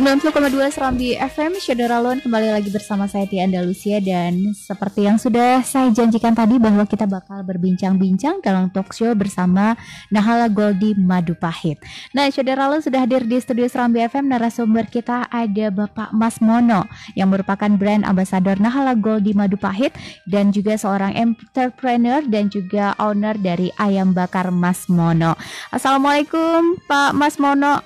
90,2 Serambi FM, Syederalon kembali lagi bersama saya Tia Andalusia. Dan seperti yang sudah saya janjikan tadi bahwa kita bakal berbincang-bincang dalam talk show bersama Nahala Goldi Madupahit. Nah, Syederalon sudah hadir di studio Serambi FM. Narasumber kita ada Bapak Mas Mono yang merupakan brand ambassador Nahala Goldi Madupahit dan juga seorang entrepreneur dan juga owner dari Ayam Bakar Mas Mono. Assalamualaikum Pak Mas Mono.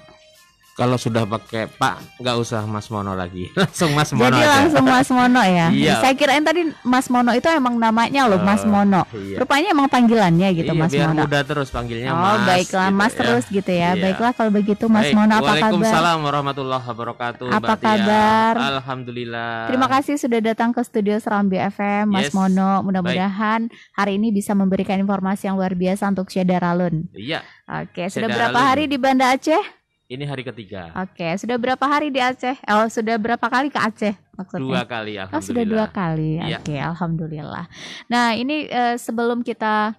Kalau sudah pakai Pak, nggak usah Mas Mono lagi, langsung Mas Mono Jadi aja. langsung Mas Mono ya. Iya. Saya kirain tadi Mas Mono itu emang namanya loh, Mas Mono. Iya. Rupanya emang panggilannya gitu, Iya, Mas biar Mono. mudah terus panggilnya Oh, Mas. baiklah, gitu Mas ya. terus gitu ya. Iya. Baiklah kalau begitu Mas Baik, Mono, apa kabar? Waalaikumsalam warahmatullahi wabarakatuh. Apa Mbak Tia. kabar? Alhamdulillah. Terima kasih sudah datang ke studio Serambi FM, Mas Yes. Mono. Mudah-mudahan hari ini bisa memberikan informasi yang luar biasa untuk Syederalun. Iya, Oke, sudah Syederalun. berapa hari di Banda Aceh? ini hari ketiga. Oke, sudah berapa hari di Aceh? Sudah berapa kali ke Aceh maksudnya? 2 kali, Oh, alhamdulillah. sudah 2 kali. Iya. Oke, alhamdulillah. Nah, ini sebelum kita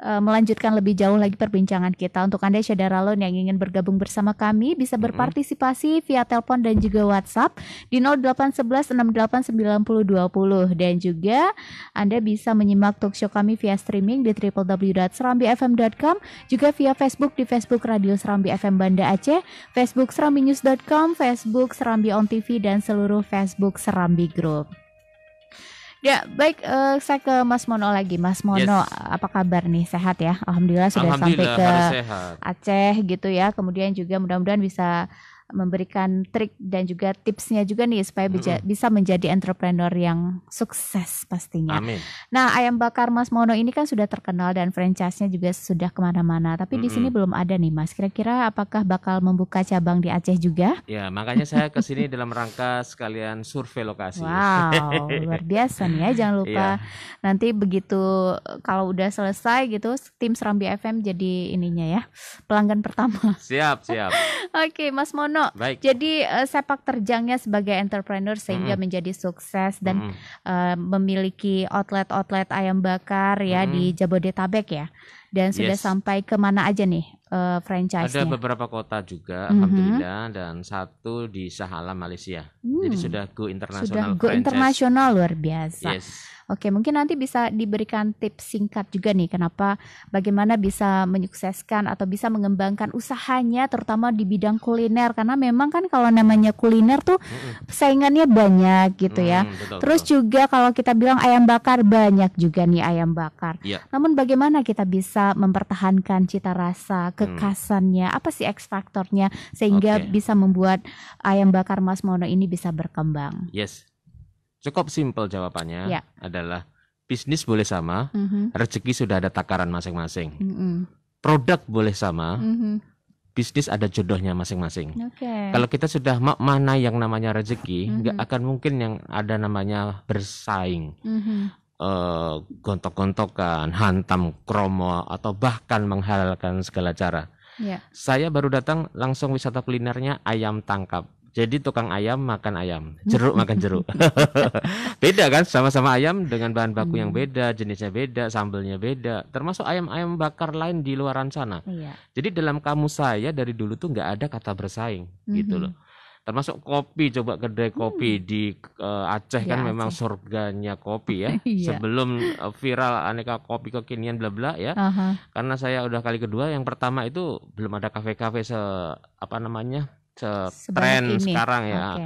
melanjutkan lebih jauh lagi perbincangan kita, untuk Anda Syederalun yang ingin bergabung bersama kami bisa berpartisipasi via telepon dan juga WhatsApp di 0811 68 90 20, dan juga Anda bisa menyimak talkshow kami via streaming di www.serambifm.com, juga via Facebook di Facebook Radio Serambi FM Banda Aceh, Facebook serambinews.com, Facebook Serambi On TV, dan seluruh Facebook Serambi Group. Ya, baik, saya ke Mas Mono lagi. Mas Mono, Yes. apa kabar nih? Sehat ya? Alhamdulillah sudah sampai Alhamdulillah, ke harus sehat. Aceh gitu ya. Kemudian juga mudah-mudahan bisa memberikan trik dan juga tipsnya juga nih supaya bisa menjadi entrepreneur yang sukses pastinya. Amin. Nah, Ayam Bakar Mas Mono ini kan sudah terkenal dan franchise-nya juga sudah kemana-mana. Tapi di sini belum ada nih, Mas. Kira-kira apakah bakal membuka cabang di Aceh juga? Ya, makanya saya ke sini dalam rangka sekalian survei lokasi. Wow, luar biasa nih ya. Jangan lupa nanti begitu kalau udah selesai gitu, tim Serambi FM jadi ininya ya, pelanggan pertama. Siap. Oke, Mas Mono. Baik. Jadi sepak terjangnya sebagai entrepreneur sehingga menjadi sukses dan memiliki outlet ayam bakar ya di Jabodetabek ya. Dan sudah sampai ke mana aja nih franchise-nya? Ada beberapa kota juga, alhamdulillah, dan satu di Shah Alam, Malaysia. Jadi sudah go internasional. Sudah go franchise. internasional, luar biasa. Yes. Oke, mungkin nanti bisa diberikan tips singkat juga nih bagaimana bisa menyukseskan atau bisa mengembangkan usahanya terutama di bidang kuliner, karena memang kan kalau namanya kuliner tuh saingannya banyak gitu ya. Terus juga kalau kita bilang ayam bakar, banyak juga nih ayam bakar. Iya. Namun bagaimana kita bisa mempertahankan cita rasa, kekhasannya, apa sih X faktornya sehingga bisa membuat ayam bakar Mas Mono ini bisa berkembang? Yes. Cukup simpel jawabannya adalah bisnis boleh sama, rezeki sudah ada takaran masing-masing. Produk boleh sama, bisnis ada jodohnya masing-masing. Kalau kita sudah mana yang namanya rezeki, nggak akan mungkin yang ada namanya bersaing, gontok-gontokan, hantam kromo, atau bahkan menghalalkan segala cara. Saya baru datang langsung wisata kulinernya ayam tangkap. Jadi tukang ayam makan ayam, jeruk makan jeruk. Beda kan, sama-sama ayam dengan bahan baku yang beda, jenisnya beda, sambelnya beda. Termasuk ayam-ayam bakar lain di luaran sana. Jadi dalam kamus saya dari dulu tuh nggak ada kata bersaing, gitu loh. Termasuk kopi, coba kedai kopi di Aceh kan memang surganya kopi ya. Sebelum viral aneka kopi kekinian bla bla ya. Karena saya udah kali kedua, yang pertama itu belum ada kafe-kafe tren sekarang ya.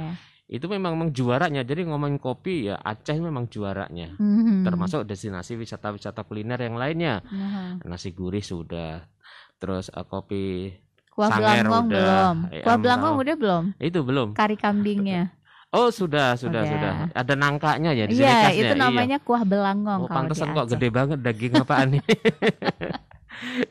Itu memang juaranya. Jadi ngomongin kopi ya Aceh memang juaranya. Termasuk destinasi wisata-wisata kuliner yang lainnya. Nasi gurih sudah. Terus kopi kuah Sanger belangong udah. belum? Kuah belangong udah belum? Itu belum. Kari kambingnya. Oh sudah. Ada nangkanya ya di sini Iya, khasnya. itu namanya kuah belangong. Oh, pantesan kok gede banget daging apaan nih.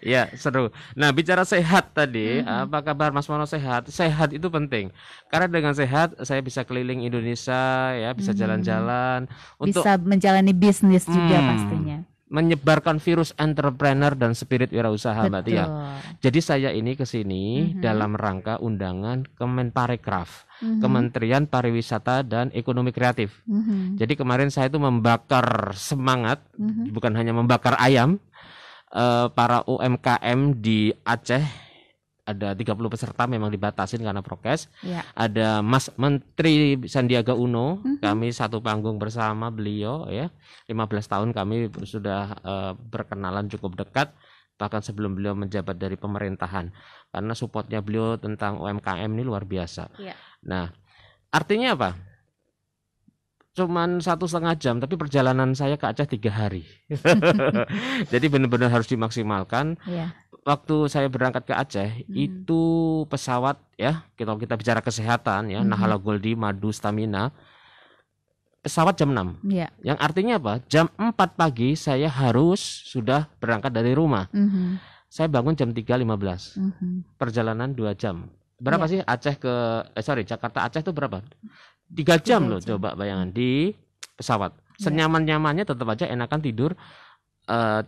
Ya seru. Nah bicara sehat tadi, apa kabar Mas Mono? Sehat itu penting. Karena dengan sehat saya bisa keliling Indonesia ya, bisa jalan-jalan, untuk bisa menjalani bisnis juga pastinya. Menyebarkan virus entrepreneur dan spirit wirausaha, Mbak Tia. Jadi saya ini ke sini dalam rangka undangan Kemenparekraf, Kementerian Pariwisata dan Ekonomi Kreatif. Jadi kemarin saya itu membakar semangat, bukan hanya membakar ayam, para UMKM di Aceh ada 30 peserta memang dibatasin karena prokes. Ya. Ada Mas Menteri Sandiaga Uno, kami satu panggung bersama beliau ya. 15 tahun kami sudah berkenalan cukup dekat, bahkan sebelum beliau menjabat dari pemerintahan. Karena supportnya beliau tentang UMKM ini luar biasa. Ya. Nah, artinya apa? Cuman 1,5 jam, tapi perjalanan saya ke Aceh 3 hari. Jadi benar-benar harus dimaksimalkan. Ya. Waktu saya berangkat ke Aceh itu pesawat ya, kita bicara kesehatan ya, Nahala Goldie Madu Stamina, pesawat jam 6 ya. Yang artinya apa? Jam 4 pagi saya harus sudah berangkat dari rumah. Saya bangun jam 3.15. Perjalanan 2 jam. Berapa sih Aceh ke Jakarta Aceh itu berapa? 3 jam loh, coba bayangan di pesawat. Senyaman-nyamannya tetap aja enakan tidur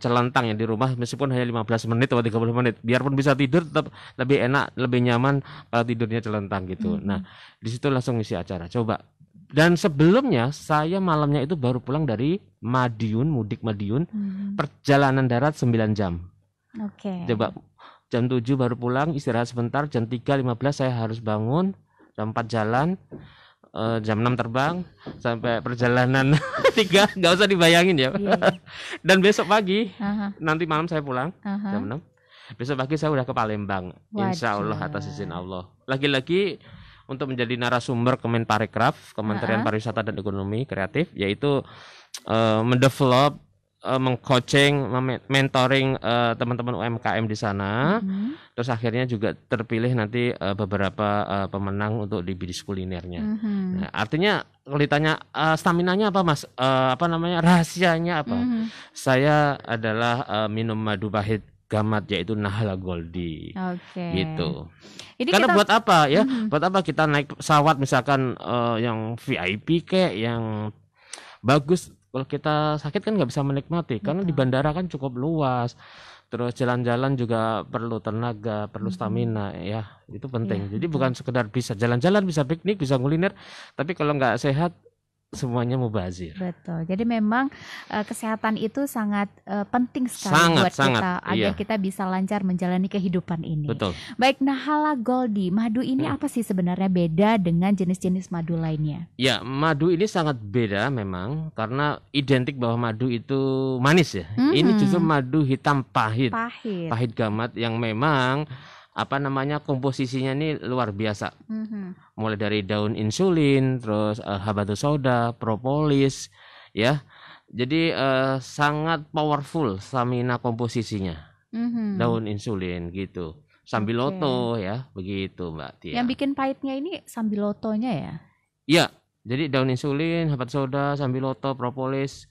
celentang ya di rumah, meskipun hanya 15 menit atau 30 menit. Biarpun bisa tidur tetap lebih enak, lebih nyaman kalau tidurnya celentang gitu. Nah, di situ langsung ngisi acara. Coba. Dan sebelumnya saya malamnya itu baru pulang dari Madiun, mudik Madiun. Perjalanan darat 9 jam. Oke. Coba jam 7 baru pulang, istirahat sebentar, jam 3.15 saya harus bangun, jam 4 jalan. Jam 6 terbang sampai perjalanan 3, nggak usah dibayangin ya. Dan besok pagi nanti malam saya pulang jam 6. Besok pagi saya udah ke Palembang. Insya Allah atas izin Allah. Lagi-lagi untuk menjadi narasumber Kemenparekraf, Kementerian Pariwisata dan Ekonomi Kreatif, yaitu mendevelop, mengcoaching, mentoring teman-teman UMKM di sana. Terus akhirnya juga terpilih nanti beberapa pemenang untuk di bidis kulinernya. Nah, artinya kalau ditanya staminanya apa Mas? Rahasianya apa? Saya adalah minum madu pahit gamat, yaitu Nahala Goldie. Gitu. Ini karena buat apa ya? Buat apa kita naik pesawat misalkan yang VIP kayak yang bagus? Kalau kita sakit kan nggak bisa menikmati. Karena di bandara kan cukup luas. Terus jalan-jalan juga perlu tenaga, perlu stamina ya, itu penting. Jadi bukan sekedar bisa jalan-jalan, bisa piknik, bisa kuliner, tapi kalau nggak sehat semuanya mubazir. Betul. Jadi memang kesehatan itu sangat penting sekali buat kita agar kita bisa lancar menjalani kehidupan ini. Betul. Baik, Nahala Goldie, madu ini apa sih sebenarnya beda dengan jenis-jenis madu lainnya? Ya, madu ini sangat beda memang karena identik bahwa madu itu manis ya. Ini justru madu hitam pahit. Pahit gamat yang memang komposisinya ini luar biasa. Mulai dari daun insulin, terus habatus sauda, propolis ya. Jadi sangat powerful stamina komposisinya. Daun insulin gitu. Sambiloto ya, begitu Mbak Tia. Yang bikin pahitnya ini sambilotonya ya? Iya, jadi daun insulin, habatus sauda, sambiloto, propolis.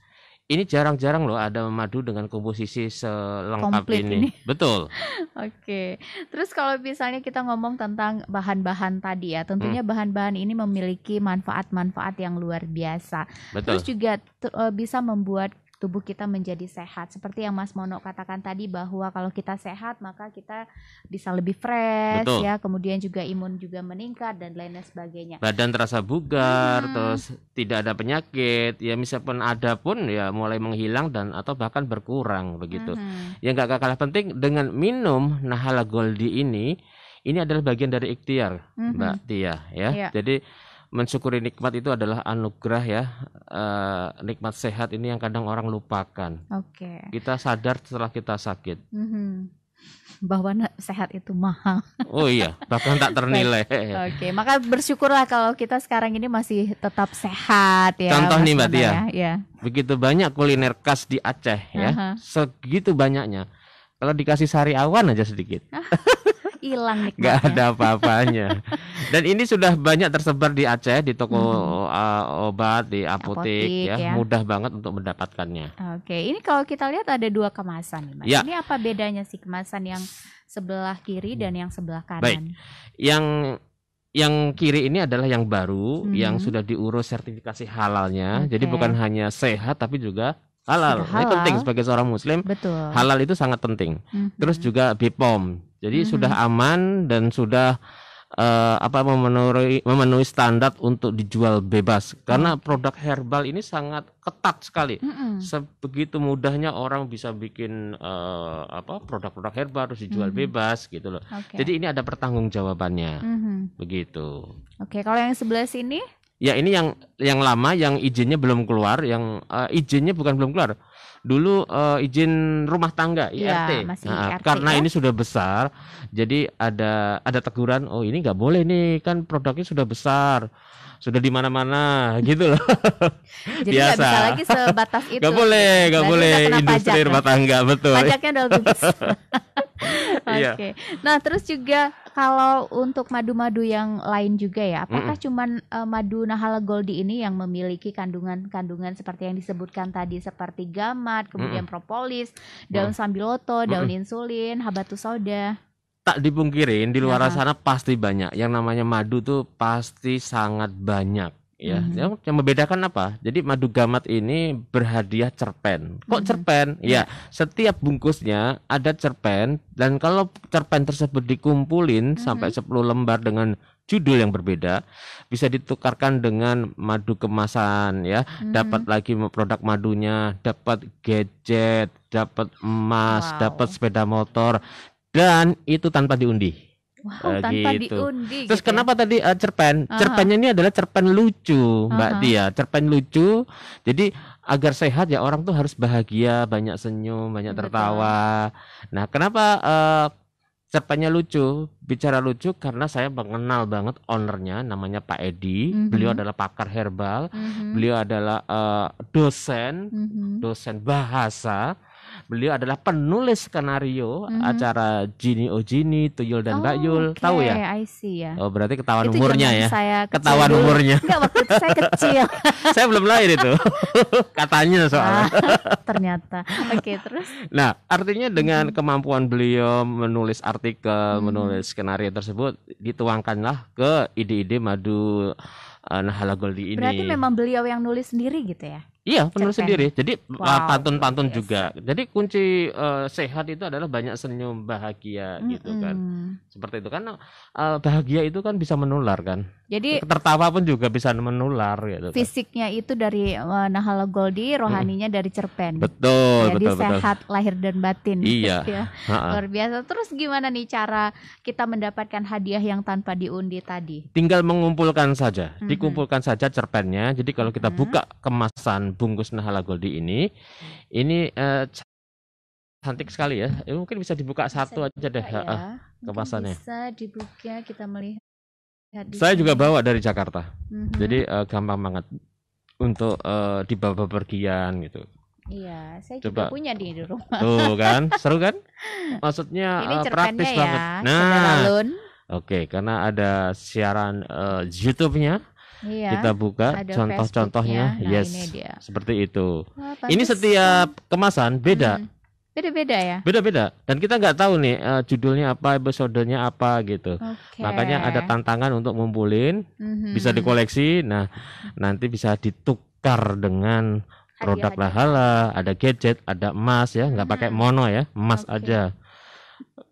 Ini jarang-jarang loh ada madu dengan komposisi selengkap ini. Betul. Oke. Terus kalau misalnya kita ngomong tentang bahan-bahan tadi ya, tentunya bahan-bahan ini memiliki manfaat-manfaat yang luar biasa. Betul. Terus juga bisa membuat tubuh kita menjadi sehat. Seperti yang Mas Mono katakan tadi, bahwa kalau kita sehat maka kita bisa lebih fresh. Betul. Ya, kemudian juga imun juga meningkat dan lain sebagainya. Badan terasa bugar, terus tidak ada penyakit, ya meskipun ada pun ya mulai menghilang dan atau bahkan berkurang begitu. Yang gak kalah penting dengan minum Nahala Goldie ini adalah bagian dari ikhtiar Mbak Tia ya. Jadi mensyukuri nikmat itu adalah anugerah ya. Nikmat sehat ini yang kadang orang lupakan. Kita sadar setelah kita sakit bahwa sehat itu mahal. Oh iya, bahkan tak ternilai. Maka bersyukurlah kalau kita sekarang ini masih tetap sehat ya. Contoh nih Mbak Tia ya. Begitu banyak kuliner khas di Aceh ya. Segitu banyaknya. Kalau dikasih sari awan aja sedikit hilang nikmatnya. Gak ada apa-apanya. Dan ini sudah banyak tersebar di Aceh, di toko obat, di apotek ya. Mudah banget untuk mendapatkannya. Ini kalau kita lihat ada 2 kemasan nih Mas. Ini apa bedanya sih kemasan yang sebelah kiri dan yang sebelah kanan? Baik. Yang kiri ini adalah yang baru, yang sudah diurus sertifikasi halalnya. Jadi bukan hanya sehat tapi juga halal. Ini penting sebagai seorang muslim. Betul. Halal itu sangat penting. Terus juga BPOM. Jadi sudah aman dan sudah memenuhi standar untuk dijual bebas karena produk herbal ini sangat ketat sekali. Sebegitu mudahnya orang bisa bikin produk-produk herbal harus dijual bebas gitu loh. Jadi ini ada pertanggungjawabannya. Begitu. Oke, kalau yang sebelah sini? Ya ini yang lama, yang izinnya belum keluar, yang izinnya bukan belum keluar. Dulu izin rumah tangga IRT. Masih IRT karena ini sudah besar, jadi ada teguran. Oh ini nggak boleh nih, kan produknya sudah besar, sudah di mana-mana gitu loh. Jadi nggak bisa lagi sebatas itu. Nggak boleh industri rumah tangga, betul. Pajaknya udah lebih besar. Oke. Nah terus juga kalau untuk madu-madu yang lain juga ya, apakah cuman madu Nahala Goldie ini yang memiliki kandungan-kandungan seperti yang disebutkan tadi, seperti gamat, kemudian propolis, daun sambiloto, daun insulin, habatus sauda? Tak dipungkirin di luar sana pasti banyak. Yang namanya madu tuh pasti sangat banyak. Ya, yang membedakan apa? Jadi madu gamat ini berhadiah cerpen. Kok cerpen? Ya, setiap bungkusnya ada cerpen, dan kalau cerpen tersebut dikumpulin sampai 10 lembar dengan judul yang berbeda, bisa ditukarkan dengan madu kemasan ya. Dapat lagi produk madunya, dapat gadget, dapat emas, dapat sepeda motor, dan itu tanpa diundi. Wow, tanpa diundi. Terus gitu kenapa tadi cerpen? Cerpennya ini adalah cerpen lucu, Mbak Tia. Cerpen lucu. Jadi agar sehat ya orang tuh harus bahagia, banyak senyum, banyak tertawa. Nah, kenapa cerpennya lucu? Bicara lucu karena saya mengenal banget ownernya, namanya Pak Edi. Beliau adalah pakar herbal. Beliau adalah dosen bahasa. Beliau adalah penulis skenario acara Gini Oh Gini, Tuyul dan Mbak Yul. Tahu ya? I see ya. Oh, berarti ketahuan umurnya ya. Ketahuan umurnya. Enggak, waktu itu saya kecil. Saya belum lahir itu. Katanya soalnya. Ternyata. Oke, terus? Nah, artinya dengan kemampuan beliau menulis artikel, menulis skenario tersebut, dituangkanlah ke ide-ide madu Nahala Goldie ini. Berarti memang beliau yang nulis sendiri gitu ya? Iya, penulis sendiri. Jadi pantun-pantun juga. Jadi kunci sehat itu adalah banyak senyum, bahagia gitu kan. Seperti itu kan, bahagia itu kan bisa menular kan. Jadi tertawa pun juga bisa menular gitu. Fisiknya itu dari Nahala Goldie, rohaninya dari cerpen. Betul, jadi betul. Sehat lahir dan batin. Iya. Ya. Luar biasa. Terus gimana nih cara kita mendapatkan hadiah yang tanpa diundi tadi? Tinggal mengumpulkan saja. Dikumpulkan saja cerpennya. Jadi kalau kita buka kemasan bungkus Nahala Goldie ini cantik sekali ya. Mungkin bisa dibuka satu aja deh kemasannya. Bisa dibuka, kita melihat. Saya juga bawa dari Jakarta. Jadi gampang banget untuk dibawa bepergian gitu. Iya, saya juga punya di rumah. Tuh kan, seru kan? Maksudnya praktis ya, banget. Nah, oke, karena ada siaran YouTube-nya. Iya, kita buka contoh-contohnya. Yes, ini seperti itu. Ini setiap kemasan beda. Beda-beda ya? Beda-beda. Dan kita nggak tahu nih judulnya apa, episodenya apa gitu. Makanya ada tantangan untuk ngumpulin, bisa dikoleksi. Nah, nanti bisa ditukar dengan produk Nahala, ada gadget, ada emas ya, nggak pakai mono ya, emas aja.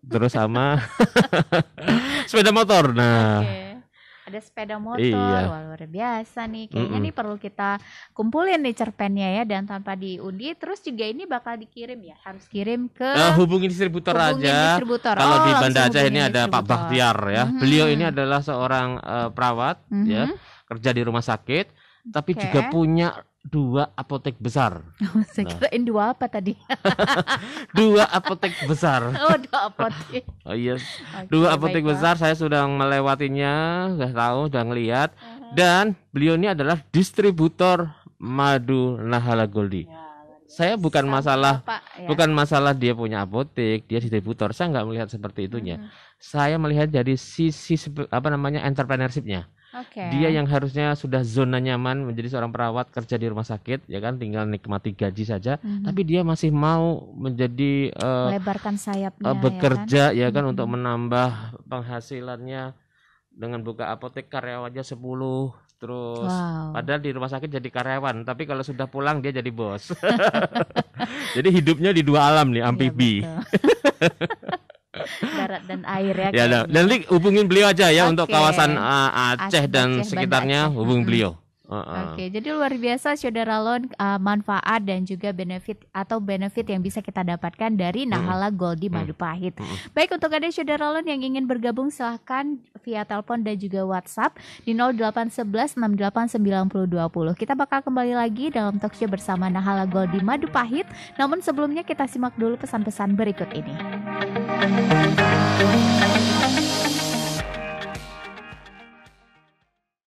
Terus sama sepeda motor. Nah, ada sepeda motor. Wah, luar biasa nih. Kayaknya nih perlu kita kumpulin nih cerpennya ya, dan tanpa diundi. Terus juga ini bakal dikirim ya, harus kirim ke hubungin distributor aja. Kalau di Banda Aceh ini ada Pak Bakhtiar ya. Beliau ini adalah seorang perawat ya, kerja di rumah sakit, tapi juga punya 2 apotek besar. Saya kirain 2 apa tadi? 2 apotek besar. Oh, 2 apotek. Oh iya, 2 apotek besar. Saya sudah melewatinya, sudah tahu, sudah ngelihat. Dan beliau ini adalah distributor madu Nahala Goldie. Saya bukan masalah, bukan masalah dia punya apotek, dia distributor. Saya nggak melihat seperti itunya. Saya melihat dari sisi entrepreneurship-nya. Dia yang harusnya sudah zona nyaman menjadi seorang perawat kerja di rumah sakit ya kan, tinggal nikmati gaji saja, tapi dia masih mau menjadi melebarkan sayapnya, bekerja ya kan, untuk menambah penghasilannya dengan buka apotek, karyawannya 10 terus. Padahal di rumah sakit jadi karyawan, tapi kalau sudah pulang dia jadi bos. Jadi hidupnya di 2 alam nih, amfibi. darat dan air ya. Ya, nanti hubungin beliau aja ya untuk kawasan Aceh dan sekitarnya, hubungin beliau. Oke, jadi luar biasa Saudara Lon, manfaat dan juga benefit yang bisa kita dapatkan dari Nahala Gold di Madupahit. Baik, untuk Anda Saudara Lon yang ingin bergabung silahkan via telepon dan juga WhatsApp di 0811 689020. Kita bakal kembali lagi dalam talkshow bersama Nahala Gold di Madupahit. Namun sebelumnya kita simak dulu pesan-pesan berikut ini.